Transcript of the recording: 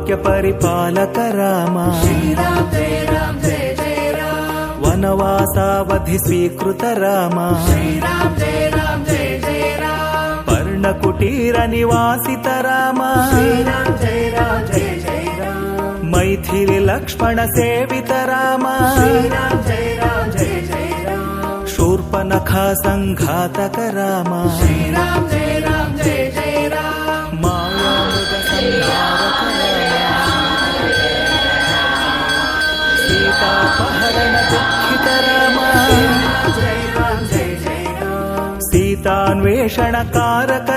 वाक्य परिपालक राम श्रीराम जय राम जय जय राम वनवासावधि स्वीकृत राम श्रीराम जय राम जय जय राम पर्णकुटीर निवासित राम श्रीराम जय राम जय जय राम मैथिली लक्ष्मण सेवित राम श्रीराम जय राम जय जय राम शूर्पणखा संघातक राम श्रीराम जय राम जय जय राम मायामृग संहारक सीतापहरण दुःखित राम जय राम जय जय राम सीतान्वेषण कारक